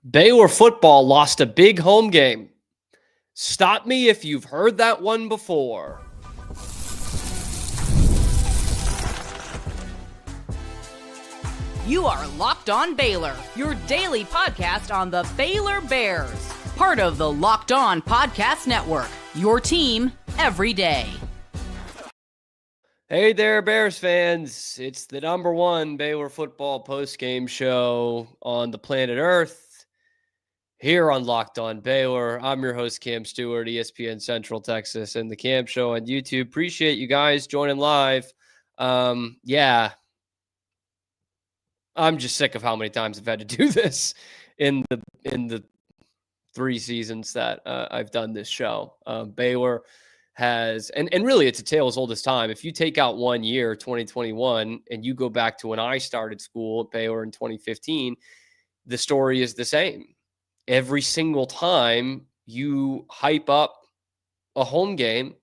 Baylor football lost a big home game. Stop me if you've heard that one before. You are Locked On Baylor, your daily podcast on the Baylor Bears. Part of the Locked On Podcast Network, your team every day. Hey there, Bears fans. It's the number one Baylor football post-game show on the planet Earth here on Locked On Baylor. I'm your host, Cam Stewart, ESPN Central Texas, and the Cam Show on YouTube. Appreciate you guys joining live. I'm just sick of how many times I've had to do this in the 3 seasons that I've done this show. Baylor has, and really it's a tale as old as time. If you take out 1 year, 2021, and you go back to when I started school at Baylor in 2015, the story is the same. Every single time you hype up a home game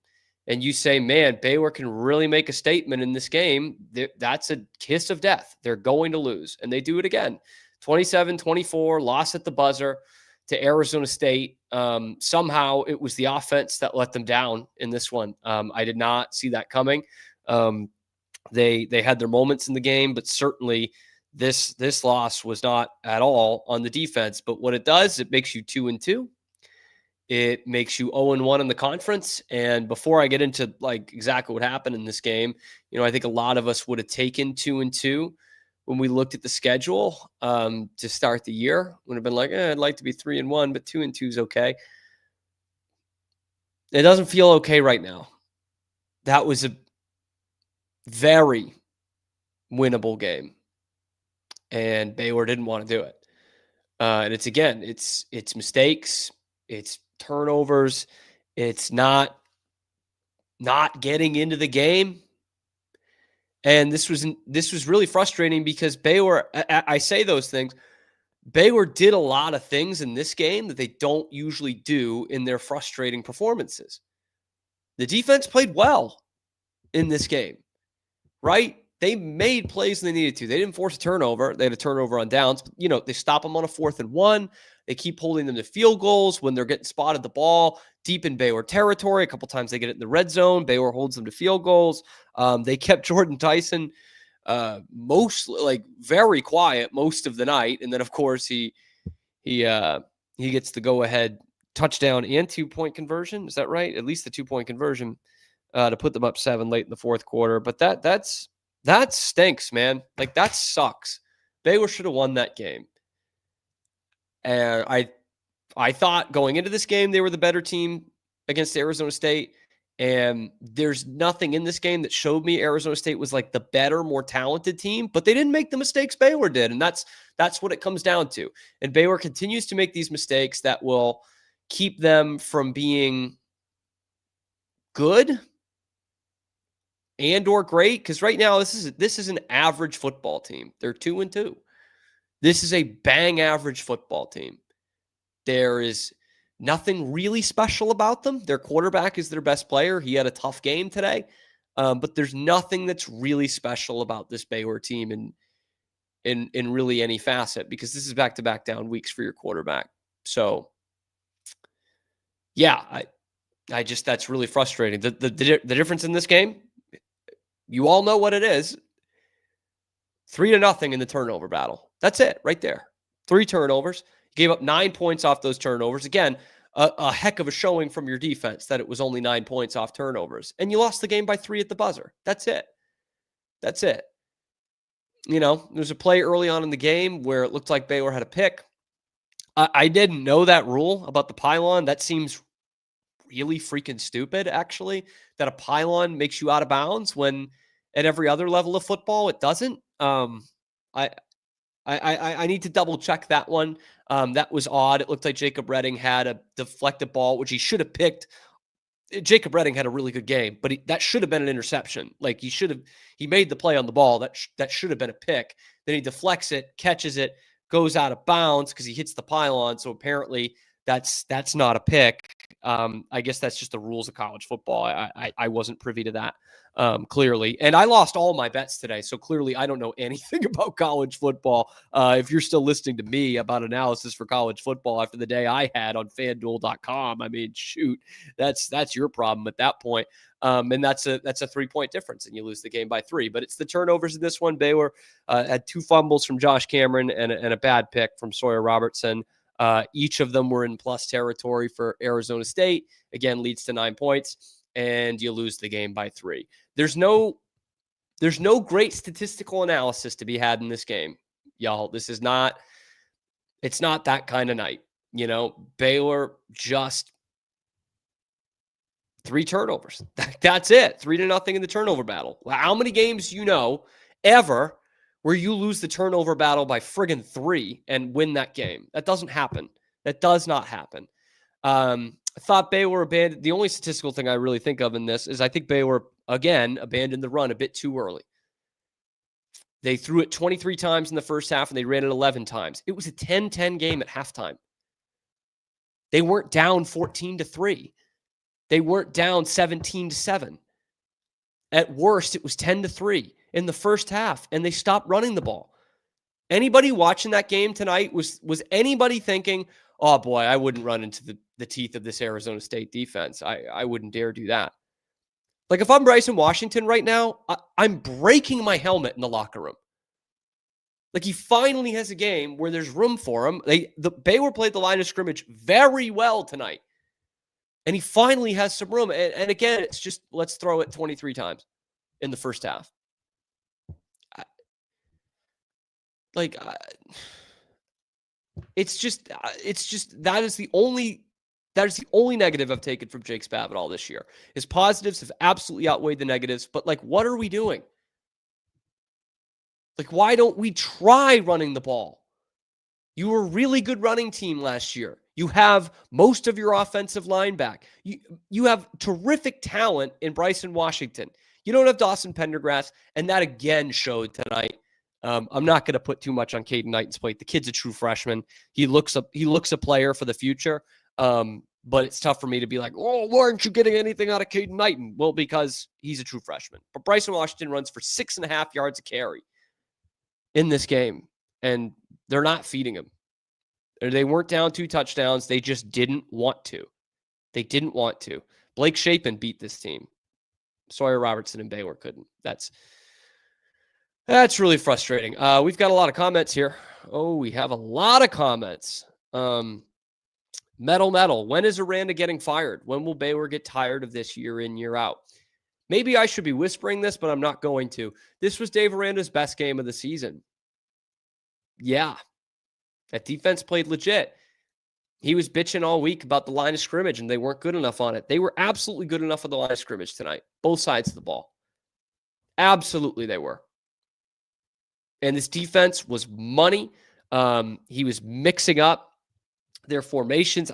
and you say, man, Baylor can really make a statement in this game, that's a kiss of death. They're going to lose. And they do it again. 27-24, loss at the buzzer to Arizona State. Somehow it was the offense that let them down in this one. I did not see that coming. They had their moments in the game, but certainly this loss was not at all on the defense. But what it does, it makes you 2-2. It makes you 0-1 in the conference. And before I get into like exactly what happened in this game, I think a lot of us would have taken 2-2 when we looked at the schedule to start the year. Would have been like, I'd like to be 3-1, but 2-2 is okay. It doesn't feel okay right now. That was a very winnable game, and Baylor didn't want to do it. And it's mistakes, it's turnovers, it's not getting into the game. And this was really frustrating because Baylor, I say those things, Baylor did a lot of things in this game that they don't usually do in their frustrating performances. The defense played well in this game, right? They made plays when they needed to. They didn't force a turnover. They had a turnover on downs. They stop them on a 4th and 1. They keep holding them to field goals when they're getting spotted the ball deep in Baylor territory. A couple times they get it in the red zone. Baylor holds them to field goals. They kept Jordan Tyson very quiet most of the night, and then of course he gets the go-ahead touchdown and 2-point conversion. Is that right? At least the 2-point conversion to put them up 7 late in the 4th quarter. But that stinks, man. Like, that sucks. Baylor should have won that game. And I thought going into this game they were the better team against Arizona State. And there's nothing in this game that showed me Arizona State was like the better, more talented team, but they didn't make the mistakes Baylor did. And that's what it comes down to. And Baylor continues to make these mistakes that will keep them from being good and or great. Because right now this is an average football team. They're 2-2. This is a bang average football team. There is nothing really special about them. Their quarterback is their best player. He had a tough game today. But there's nothing that's really special about this Baylor team in really any facet, because this is back-to-back down weeks for your quarterback. So, yeah, I just, that's really frustrating. The difference in this game, you all know what it is. 3-0 in the turnover battle. That's it right there. 3 turnovers. Gave up 9 points off those turnovers. Again, a heck of a showing from your defense that it was only 9 points off turnovers. And you lost the game by 3 at the buzzer. That's it. There's a play early on in the game where it looked like Baylor had a pick. I didn't know that rule about the pylon. That seems really freaking stupid, actually, that a pylon makes you out of bounds when at every other level of football it doesn't. I need to double check that one. That was odd. It looked like Jacob Redding had a deflected ball, which he should have picked. Jacob Redding had a really good game, but that should have been an interception. Like, he made the play on the ball. That should have been a pick. Then he deflects it, catches it, goes out of bounds because he hits the pylon. So apparently that's not a pick. I guess that's just the rules of college football. I wasn't privy to that, clearly. And I lost all my bets today. So clearly I don't know anything about college football. If you're still listening to me about analysis for college football after the day I had on FanDuel.com, I mean, shoot, that's your problem at that point. And that's a 3-point difference, and you lose the game by 3. But it's the turnovers in this one. Baylor had 2 fumbles from Josh Cameron and a bad pick from Sawyer Robertson. Each of them were in plus territory for Arizona State. Again, leads to 9 points, and you lose the game by 3. There's no great statistical analysis to be had in this game, y'all. It's not that kind of night. Baylor just 3 turnovers. That's it. 3-0 in the turnover battle. How many games ever where you lose the turnover battle by friggin' 3 and win that game? That doesn't happen. That does not happen. I thought Baylor abandoned. The only statistical thing I really think of in this is I think Baylor, again, abandoned the run a bit too early. They threw it 23 times in the first half, and they ran it 11 times. It was a 10-10 game at halftime. They weren't down 14-3. They weren't down 17-7. At worst, it was 10-3 in the first half, and they stopped running the ball. Anybody watching that game tonight, was anybody thinking, oh boy, I wouldn't run into the teeth of this Arizona State defense. I wouldn't dare do that. Like, if I'm Bryson Washington right now, I'm breaking my helmet in the locker room. Like, he finally has a game where there's room for him. The Baylor played the line of scrimmage very well tonight. And he finally has some room. And again, it's just, let's throw it 23 times in the first half. It's just that is the only negative I've taken from Jake Spavital this year. His positives have absolutely outweighed the negatives. But what are we doing? Why don't we try running the ball? You were a really good running team last year. You have most of your offensive line back. You have terrific talent in Bryson Washington. You don't have Dawson Pendergrass, and that again showed tonight. I'm not going to put too much on Caden Knighton's plate. The kid's a true freshman. He looks a player for the future. But it's tough for me to be like, oh, why aren't you getting anything out of Caden Knighton? Well, because he's a true freshman. But Bryson Washington runs for 6.5 yards a carry in this game, and they're not feeding him. They weren't down 2 touchdowns. They just didn't want to. Blake Shapen beat this team. Sawyer Robertson and Baylor couldn't. That's really frustrating. We've got a lot of comments here. Oh, we have a lot of comments. Metal. When is Aranda getting fired? When will Baylor get tired of this year in, year out? Maybe I should be whispering this, but I'm not going to. This was Dave Aranda's best game of the season. Yeah. That defense played legit. He was bitching all week about the line of scrimmage, and they weren't good enough on it. They were absolutely good enough on the line of scrimmage tonight. Both sides of the ball. Absolutely they were. And this defense was money. He was mixing up their formations.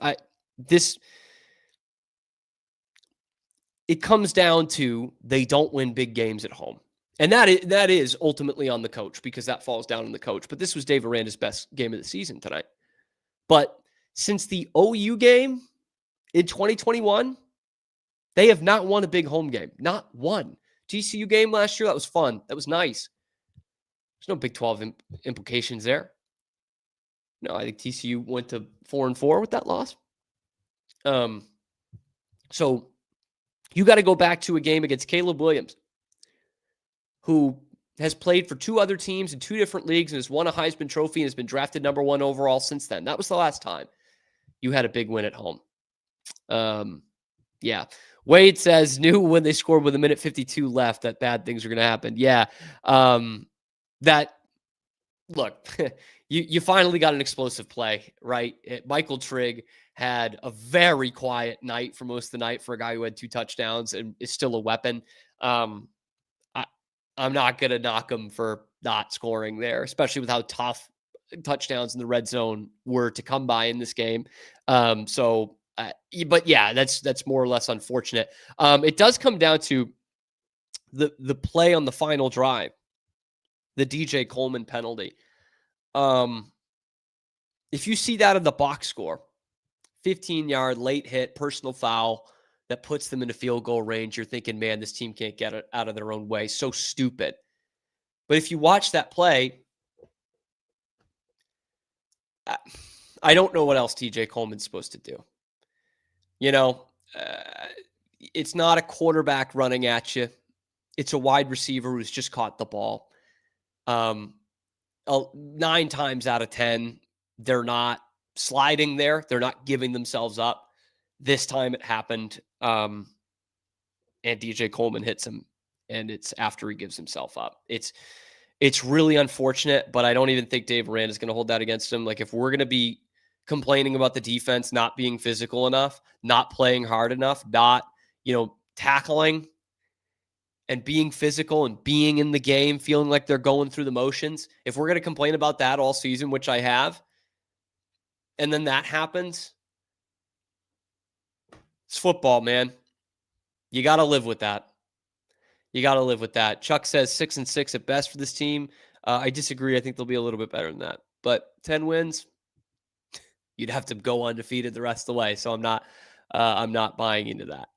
It comes down to they don't win big games at home. And that is ultimately on the coach, because that falls down on the coach. But this was Dave Aranda's best game of the season tonight. But since the OU game in 2021, they have not won a big home game. Not one. TCU game last year, that was fun. That was nice. There's no Big 12 implications there. No, I think TCU went to 4-4 with that loss. So you got to go back to a game against Caleb Williams, who has played for 2 other teams in 2 different leagues and has won a Heisman Trophy and has been drafted number 1 overall since then. That was the last time you had a big win at home. Yeah. Wade says, knew when they scored with 1:52 left that bad things are going to happen. Yeah. Look, you finally got an explosive play, right? Michael Trigg had a very quiet night for most of the night for a guy who had 2 touchdowns and is still a weapon. I'm not going to knock him for not scoring there, especially with how tough touchdowns in the red zone were to come by in this game. But yeah, that's more or less unfortunate. It does come down to the play on the final drive, the DJ Coleman penalty. If you see that in the box score, 15-yard late hit, personal foul that puts them in a field goal range. You're thinking, man, this team can't get it out of their own way. So stupid. But if you watch that play, I don't know what else TJ Coleman's supposed to do. It's not a quarterback running at you. It's a wide receiver who's just caught the ball. 9 times out of 10, they're not sliding there. They're not giving themselves up. This time it happened, and DJ Coleman hits him, and it's after he gives himself up. It's really unfortunate, but I don't even think Dave Aranda is going to hold that against him. Like, if we're going to be complaining about the defense not being physical enough, not playing hard enough, not, tackling and being physical and being in the game, feeling like they're going through the motions, if we're going to complain about that all season, which I have, and then that happens, it's football, man. You got to live with that. Chuck says 6-6 at best for this team. I disagree. I think they'll be a little bit better than that. But 10 wins, you'd have to go undefeated the rest of the way. So I'm not buying into that.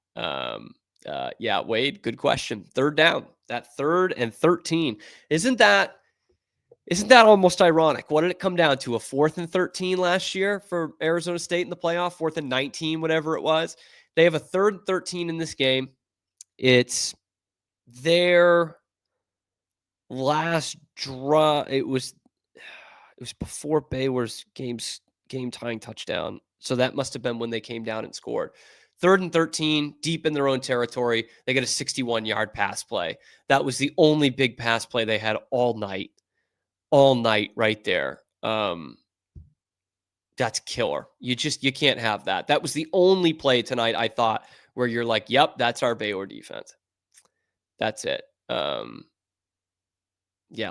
Yeah, Wade, good question. Third down, that 3rd and 13. Isn't that almost ironic? What did it come down to? A 4th and 13 last year for Arizona State in the playoff, 4th and 19, whatever it was. They have a 3rd and 13 in this game. It's their last draw. It was before Baylor's game tying touchdown. So that must have been when they came down and scored. 3rd and 13, deep in their own territory. They get a 61-yard pass play. That was the only big pass play they had all night right there. That's killer. You can't have that. That was the only play tonight, I thought, where you're like, yep, that's our Baylor defense. That's it. Yeah,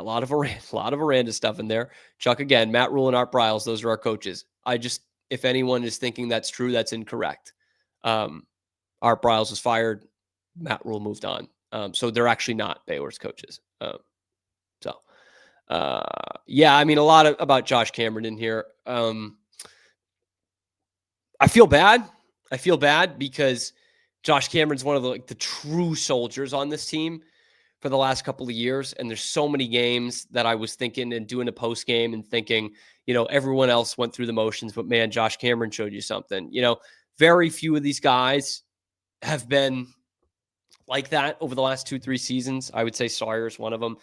a lot of Aranda stuff in there. Chuck, again, Matt Rule and Art Briles, those are our coaches. If anyone is thinking that's true, that's incorrect. Art Briles was fired. Matt Rule moved on. So they're actually not Baylor's coaches. Yeah, I mean, a lot about Josh Cameron in here. I feel bad. Because Josh Cameron's one of the true soldiers on this team for the last couple of years. And there's so many games that I was thinking and doing a post game and thinking, everyone else went through the motions, but man, Josh Cameron showed you something. Very few of these guys have been like that over the last 2-3 seasons. I would say Sawyer's one of them.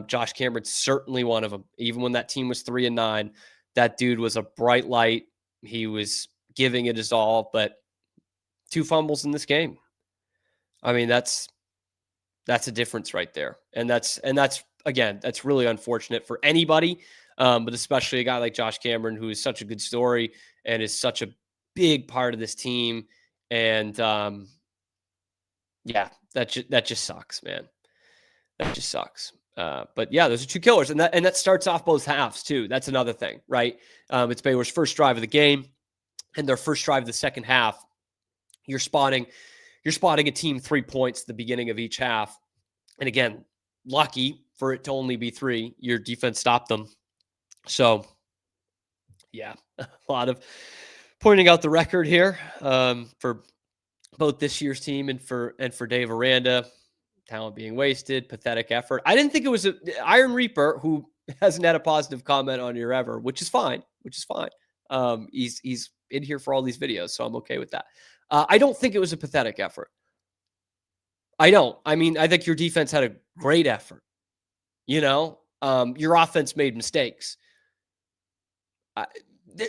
Josh Cameron's certainly one of them. Even when that team was 3-9, that dude was a bright light. He was giving it his all, but 2 fumbles in this game. I mean, that's a difference right there. And that's again, that's really unfortunate for anybody, but especially a guy like Josh Cameron, who is such a good story and is such a big part of this team. And yeah, that just sucks, man. That just sucks. But yeah, those are 2 killers, and that starts off both halves too. That's another thing, right? It's Baylor's first drive of the game, and their first drive of the second half. You're spotting a team 3 points at the beginning of each half, and again, lucky for it to only be 3. Your defense stopped them. So yeah, a lot of pointing out the record here for both this year's team and for Dave Aranda. Talent being wasted, pathetic effort. I didn't think it was Iron Reaper, who hasn't had a positive comment on here ever, which is fine. He's in here for all these videos, so I'm okay with that. I don't think it was a pathetic effort. I don't. I mean, I think your defense had a great effort. Your offense made mistakes.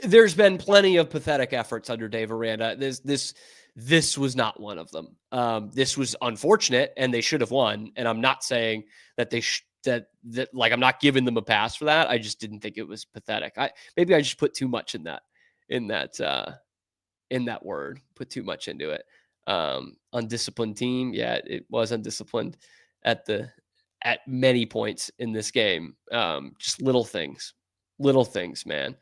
There's been plenty of pathetic efforts under Dave Aranda. This was not one of them. This was unfortunate, and they should have won. And I'm not saying that I'm not giving them a pass for that. I just didn't think it was pathetic. Maybe I just put too much in that word. Put too much into it. Undisciplined team. Yeah, it was undisciplined at many points in this game. Just little things, man.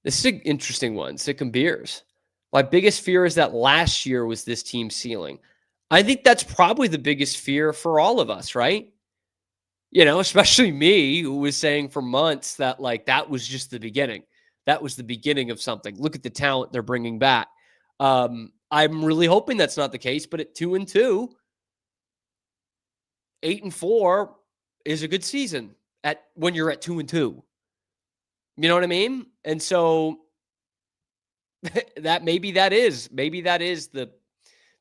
This is an interesting one. Sick and Beers. My biggest fear is that last year was this team's ceiling. I think that's probably the biggest fear for all of us, right? Especially me, who was saying for months that that was just the beginning. that was the beginning of something. Look at the talent they're bringing back. I'm really hoping that's not the case, but at 2-2, 8-4 is a good season when you're at 2-2. You know what I mean? And so maybe that is the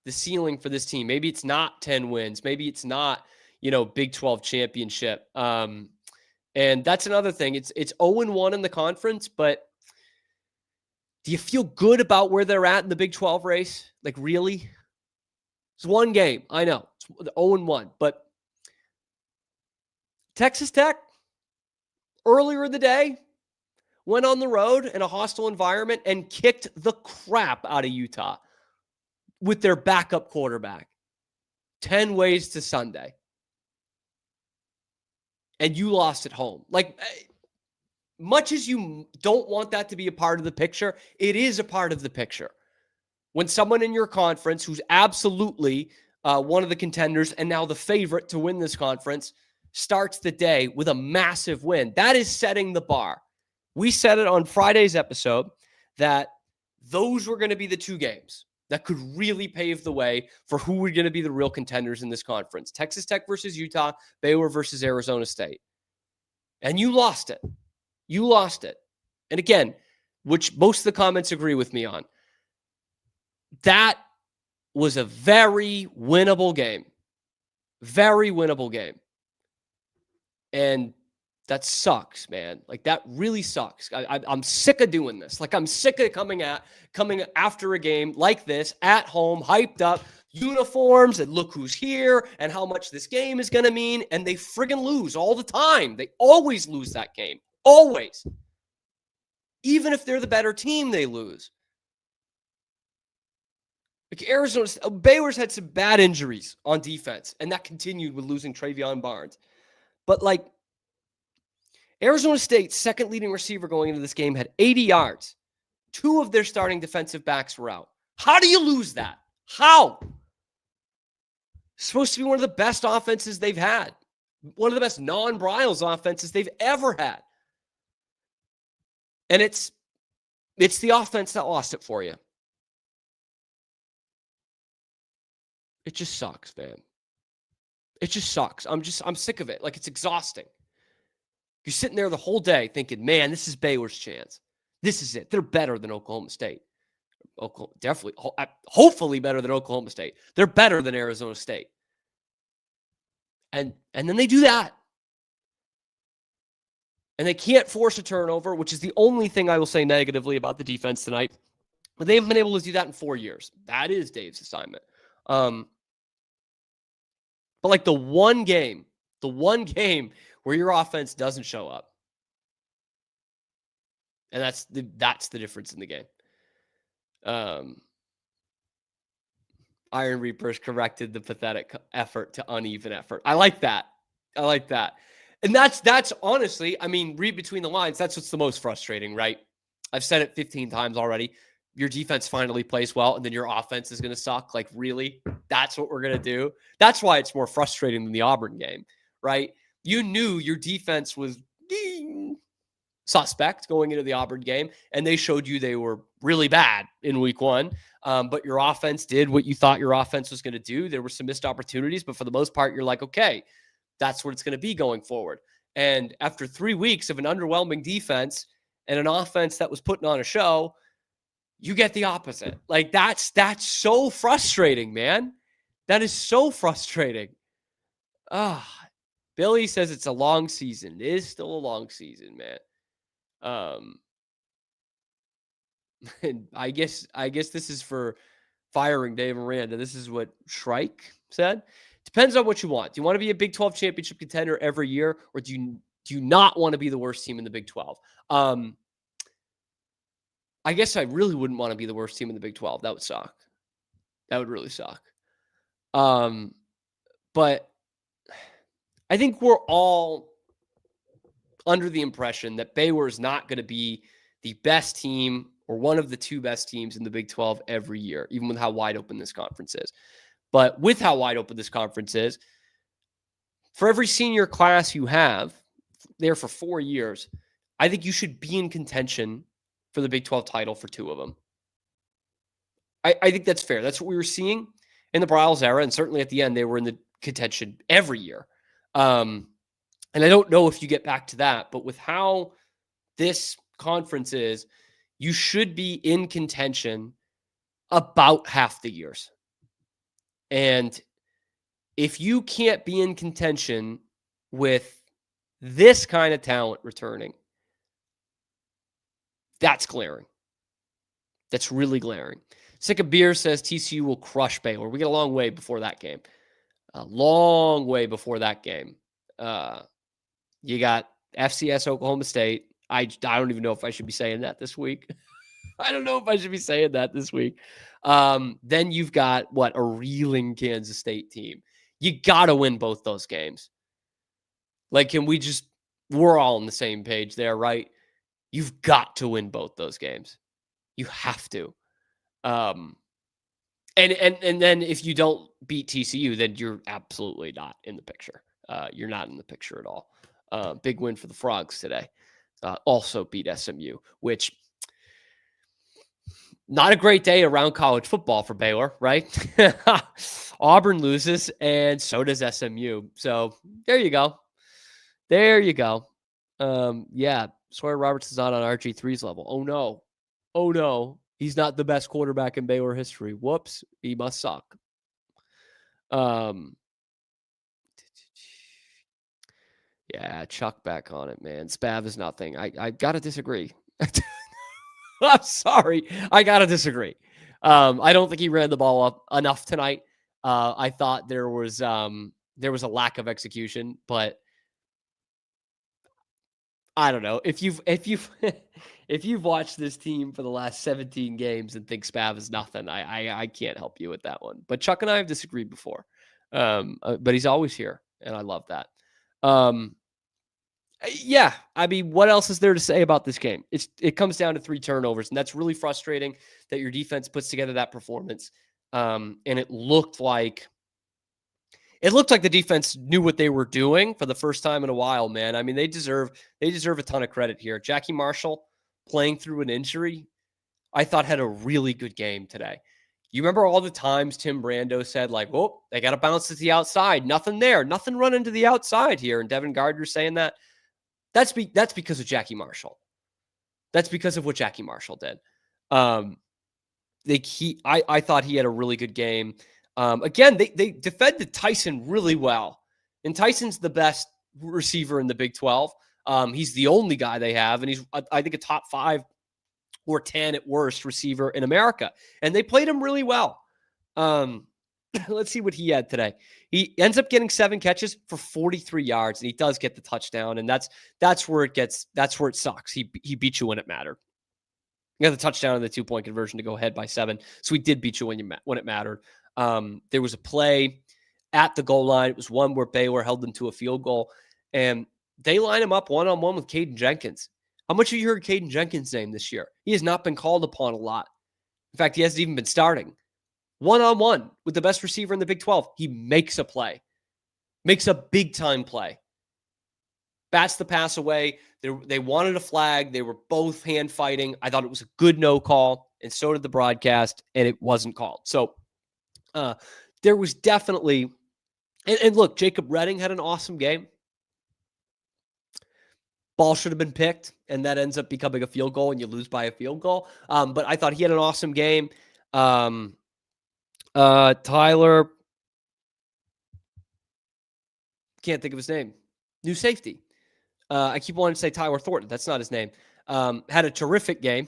ceiling for this team. Maybe it's not 10 wins. Maybe it's not, Big 12 championship. And that's another thing. It's 0-1 in the conference, but do you feel good about where they're at in the Big 12 race? Like, really? It's one game. I know. It's 0-1. But Texas Tech, earlier in the day, went on the road in a hostile environment and kicked the crap out of Utah with their backup quarterback. 10 ways to Sunday. And you lost at home. Like, much as you don't want that to be a part of the picture, it is a part of the picture. When someone in your conference who's absolutely one of the contenders and now the favorite to win this conference starts the day with a massive win, that is setting the bar. We said it on Friday's episode that those were going to be the two games that could really pave the way for who were going to be the real contenders in this conference. Texas Tech versus Utah, Baylor versus Arizona State. And you lost it. You lost it. And again, which most of the comments agree with me on, that was a very winnable game. Very winnable game. And that sucks, man. Like, that really sucks. I'm sick of doing this. Like, I'm sick of coming after a game like this at home, hyped up, uniforms, and look who's here and how much this game is going to mean. And they friggin' lose all the time. They always lose that game. Always. Even if they're the better team, they lose. Like, Baylor's had some bad injuries on defense, and that continued with losing Travion Barnes. But, like, Arizona State's second leading receiver going into this game had 80 yards. 2 of their starting defensive backs were out. How do you lose that? How? It's supposed to be one of the best offenses they've had. One of the best non-Bryles offenses they've ever had. And it's the offense that lost it for you. It just sucks, man. It just sucks. I'm sick of it. Like, it's exhausting. You're sitting there the whole day thinking, man, this is Baylor's chance. This is it. They're better than Oklahoma State. Definitely, hopefully better than Oklahoma State. They're better than Arizona State. And then they do that. And they can't force a turnover, which is the only thing I will say negatively about the defense tonight. But they haven't been able to do that in 4 years. That is Dave's assignment. But like the one game where your offense doesn't show up. And that's the difference in the game. Iron Reapers corrected the pathetic effort to uneven effort. I like that. And that's honestly, I mean, read between the lines. That's what's the most frustrating, right? I've said it 15 times already. Your defense finally plays well, and then your offense is going to suck. Like, really? That's what we're going to do? That's why it's more frustrating than the Auburn game, right? You knew your defense was suspect going into the Auburn game, and they showed you they were really bad in week 1. But your offense did what you thought your offense was going to do. There were some missed opportunities, but for the most part, you're like, okay, that's what it's going to be going forward. And after 3 weeks of an underwhelming defense and an offense that was putting on a show, you get the opposite. Like, that's so frustrating, man. That is so frustrating. Billy says it's a long season. It is still a long season, man. And I guess this is for firing Dave Miranda. This is what Shrike said. Depends on what you want. Do you want to be a Big 12 championship contender every year, or do you not want to be the worst team in the Big 12? I guess I really wouldn't want to be the worst team in the Big 12. That would suck. That would really suck. But I think we're all under the impression that Baylor is not going to be the best team or one of the 2 best teams in the Big 12 every year, even with how wide open this conference is. But with how wide open this conference is, for every senior class you have there for 4 years, I think you should be in contention for the Big 12 title for 2 of them. I think that's fair. That's what we were seeing in the Bryles era, and certainly at the end, they were in the contention every year. And I don't know if you get back to that, but with how this conference is, you should be in contention about half the years. And if you can't be in contention with this kind of talent returning, that's glaring. That's really glaring. Sick of Beer says TCU will crush Baylor. We get a long way before that game. A long way before that game. You got FCS Oklahoma State. I don't even know if I should be saying that this week. I don't know if I should be saying that this week. Then you've got, a reeling Kansas State team. You got to win both those games. Like, we're all on the same page there, right? You've got to win both those games. You have to. And then if you don't beat TCU, then you're absolutely not in the picture. You're not in the picture at all. Big win for the Frogs today. Also beat SMU, which not a great day around college football for Baylor, right? Auburn loses, and so does SMU. So there you go. There you go. Yeah, Sawyer Roberts is not on RG3's level. Oh, no. Oh, no. He's not the best quarterback in Baylor history. Whoops. He must suck. Yeah, Chuck back on it, man. Spav is nothing. I got to disagree. I'm sorry. I got to disagree. I don't think he ran the ball up enough tonight. I thought there was a lack of execution, but I don't know. If you've watched this team for the last 17 games and think Spav is nothing, I can't help you with that one. But Chuck and I have disagreed before. But he's always here, and I love that. Yeah, I mean, what else is there to say about this game? It comes down to 3 turnovers, and that's really frustrating that your defense puts together that performance. And it looked like the defense knew what they were doing for the first time in a while, man. I mean, they deserve a ton of credit here. Jackie Marshall, playing through an injury, I thought had a really good game today. You remember all the times Tim Brando said, like, oh, they got to bounce to the outside. Nothing there. Nothing running to the outside here. And Devin Gardner saying that. That's because of Jackie Marshall. That's because of what Jackie Marshall did. I thought he had a really good game. Again, they defended Tyson really well. And Tyson's the best receiver in the Big 12. He's the only guy they have, and he's, I think, a top 5 or 10 at worst receiver in America. And they played him really well. Let's see what he had today. He ends up getting 7 catches for 43 yards, and he does get the touchdown. And that's where it sucks. He beat you when it mattered. You got the touchdown and the 2-point conversion to go ahead by 7. So he did beat you when it mattered. There was a play at the goal line. It was one where Baylor held them to a field goal, and they line him up one-on-one with Caden Jenkins. How much have you heard Caden Jenkins' name this year? He has not been called upon a lot. In fact, he hasn't even been starting. One-on-one with the best receiver in the Big 12. He makes a play. Makes a big-time play. Bats the pass away. They wanted a flag. They were both hand fighting. I thought it was a good no call, and so did the broadcast, and it wasn't called. So there was definitely, and look, Jacob Redding had an awesome game. Ball should have been picked, and that ends up becoming a field goal, and you lose by a field goal. But I thought he had an awesome game. Tyler, can't think of his name. New safety. I keep wanting to say Tyler Thornton. That's not his name. Had a terrific game.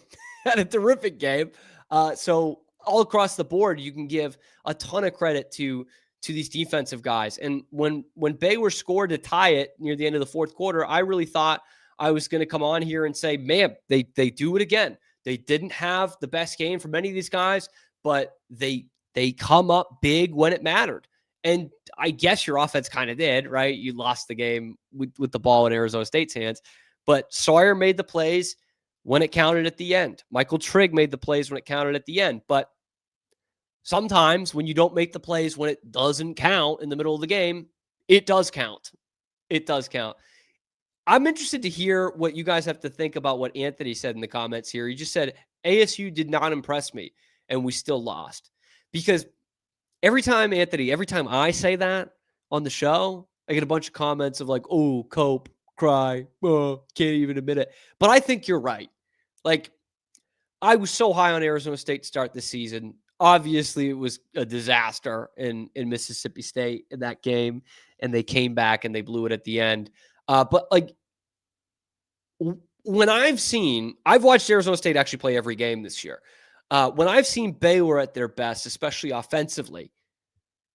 So all across the board, you can give a ton of credit to these defensive guys. And when Baylor scored to tie it near the end of the 4th quarter, I really thought I was going to come on here and say, man, they do it again. They didn't have the best game from any of these guys, but they come up big when it mattered. And I guess your offense kind of did, right? You lost the game with the ball in Arizona State's hands. But Sawyer made the plays when it counted at the end. Michael Trigg made the plays when it counted at the end. But sometimes when you don't make the plays when it doesn't count in the middle of the game, it does count. It does count. I'm interested to hear what you guys have to think about what Anthony said in the comments here. He just said, ASU did not impress me, and we still lost. Because every time I say that on the show, I get a bunch of comments of like, oh, cope, cry, can't even admit it. But I think you're right. Like, I was so high on Arizona State to start this season. Obviously, it was a disaster in Mississippi State in that game, and they came back and they blew it at the end. But like, when I've watched Arizona State actually play every game this year. When I've seen Baylor at their best, especially offensively,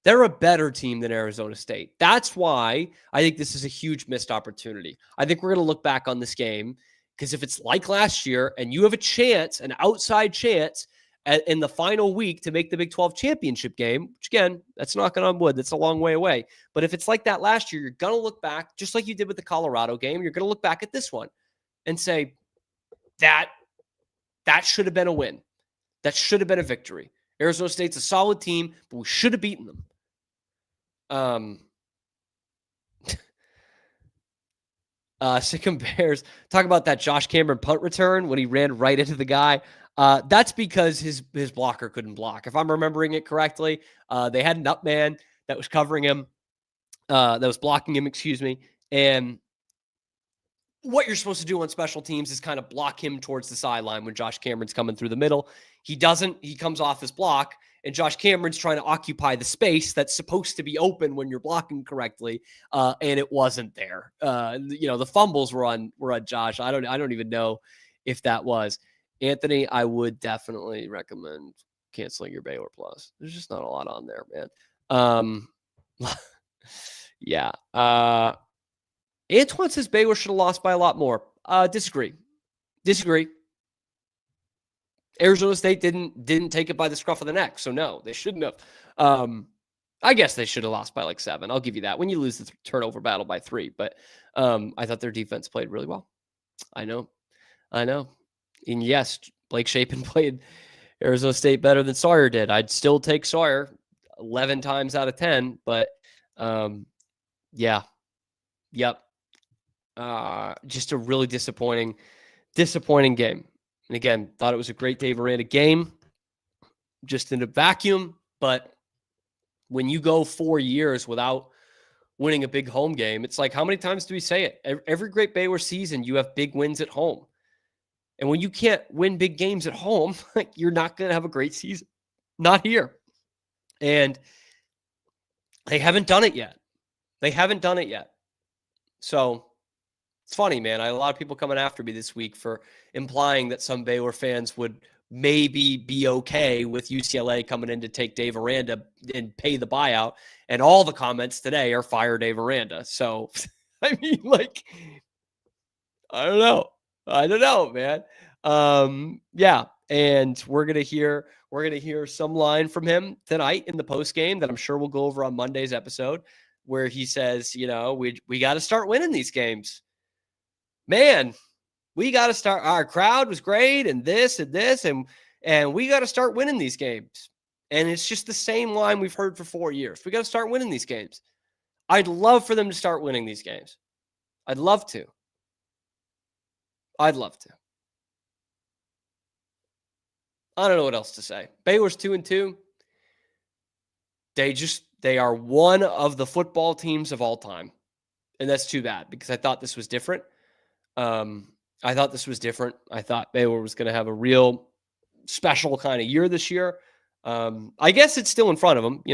they're a better team than Arizona State. That's why I think this is a huge missed opportunity. I think we're going to look back on this game because if it's like last year and you have a chance, an outside chance in the final week to make the Big 12 championship game, which again, that's knocking on wood. That's a long way away. But if it's like that last year, you're going to look back, just like you did with the Colorado game, you're going to look back at this one and say that should have been a win. That should have been a victory. Arizona State's a solid team, but we should have beaten them. Sikkim Bears, talk about that Josh Cameron punt return when he ran right into the guy. That's because his blocker couldn't block. If I'm remembering it correctly, they had an up man that was covering him, that was blocking him, and what you're supposed to do on special teams is kind of block him towards the sideline when Josh Cameron's coming through the middle. He doesn't. He comes off his block, and Josh Cameron's trying to occupy the space that's supposed to be open when you're blocking correctly, and it wasn't there. The fumbles were on Josh. I don't even know if that was. Anthony, I would definitely recommend canceling your Baylor Plus. There's just not a lot on there, man. Yeah. Antoine says Baylor should have lost by a lot more. Disagree. Arizona State didn't take it by the scruff of the neck, so no, they shouldn't have. I guess they should have lost by like 7. I'll give you that. When you lose the turnover battle by 3, but I thought their defense played really well. I know. And yes, Blake Shapen played Arizona State better than Sawyer did. I'd still take Sawyer 11 times out of 10, but yeah. Yep. Just a really disappointing game. And again, thought it was a great Dave Aranda game, just in a vacuum. But when you go 4 years without winning a big home game, it's like, how many times do we say it? Every great Baylor season, you have big wins at home. And when you can't win big games at home, you're not going to have a great season. Not here. And they haven't done it yet. So it's funny, man. I had a lot of people coming after me this week for implying that some Baylor fans would maybe be okay with UCLA coming in to take Dave Aranda and pay the buyout. And all the comments today are fire Dave Aranda. So, I mean, like, I don't know, man. Yeah. And we're going to hear some line from him tonight in the post game that I'm sure we'll go over on Monday's episode, where he says, we got to start winning these games. Man, we got to start. Our crowd was great and this, and we got to start winning these games. And it's just the same line we've heard for 4 years. We got to start winning these games. I'd love for them to start winning these games. I'd love to. I don't know what else to say. Baylor's 2-2. They are one of the football teams of all time. And that's too bad because I thought this was different. I thought Baylor was going to have a real special kind of year this year. I guess it's still in front of them,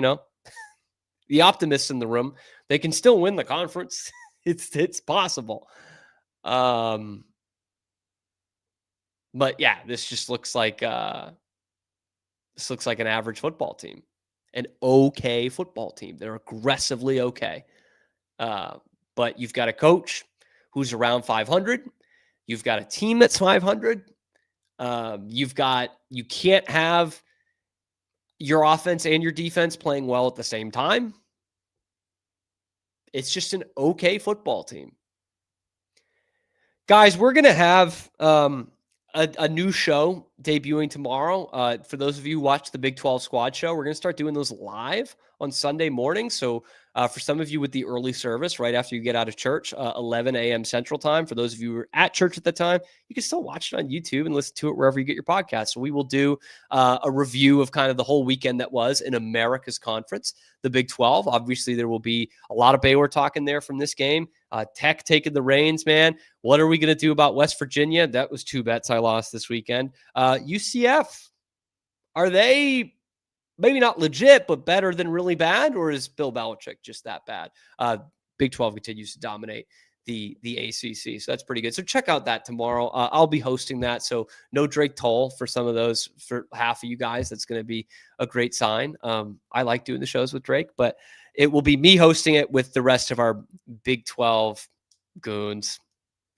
the optimists in the room, they can still win the conference. It's possible. But yeah, this just looks like an average football team, an okay football team. They're aggressively okay. But you've got a coach who's around 500. You've got a team that's 500. You can't have your offense and your defense playing well at the same time. It's just an okay football team. Guys, we're going to have a new show debuting tomorrow. For those of you who watch the Big 12 Squad Show, we're going to start doing those live on Sunday morning. So For some of you with the early service right after you get out of church, 11 a.m. Central Time. For those of you who were at church at the time, you can still watch it on YouTube and listen to it wherever you get your podcast. So we will do a review of kind of the whole weekend that was in America's Conference, the Big 12. Obviously, there will be a lot of Baylor talk in there from this game. Tech taking the reins, man. What are we going to do about West Virginia? That was 2 bets I lost this weekend. UCF, are they maybe not legit, but better than really bad? Or is Bill Belichick just that bad? Big 12 continues to dominate the ACC. So that's pretty good. So check out that tomorrow. I'll be hosting that. So no Drake Toll for some of those, for half of you guys. That's going to be a great sign. I like doing the shows with Drake, but it will be me hosting it with the rest of our Big 12 goons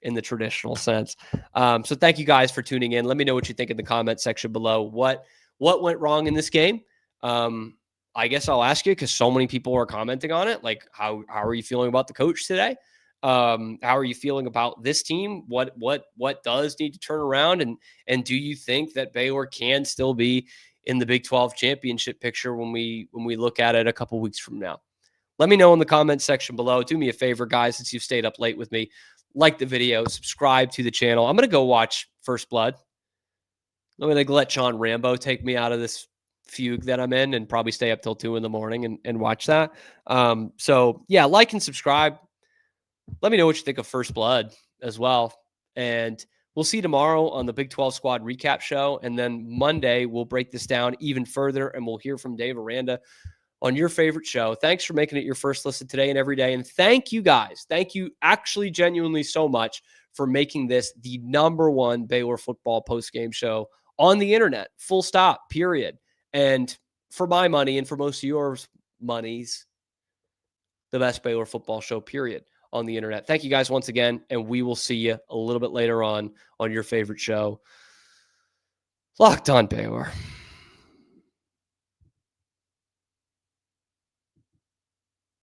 in the traditional sense. So thank you guys for tuning in. Let me know what you think in the comment section below. What went wrong in this game? I guess I'll ask you, because so many people are commenting on it. Like, how are you feeling about the coach today? How are you feeling about this team? What does need to turn around? And do you think that Baylor can still be in the Big 12 championship picture when we look at it a couple weeks from now? Let me know in the comment section below. Do me a favor, guys, since you've stayed up late with me. Like the video, subscribe to the channel. I'm going to go watch First Blood. I'm going to let John Rambo take me out of this fugue that I'm in and probably stay up till 2 a.m. and watch that. So yeah, like and subscribe. Let me know what you think of First Blood as well. And we'll see you tomorrow on the Big 12 Squad recap show. And then Monday, we'll break this down even further, and we'll hear from Dave Aranda on your favorite show. Thanks for making it your first listen today and every day. And thank you guys. Thank you actually genuinely so much for making this the #1 Baylor football post-game show on the internet. Full stop, period. And for my money and for most of yours monies, the best Baylor football show, period, on the internet. Thank you guys once again. And we will see you a little bit later on your favorite show, Locked On Baylor.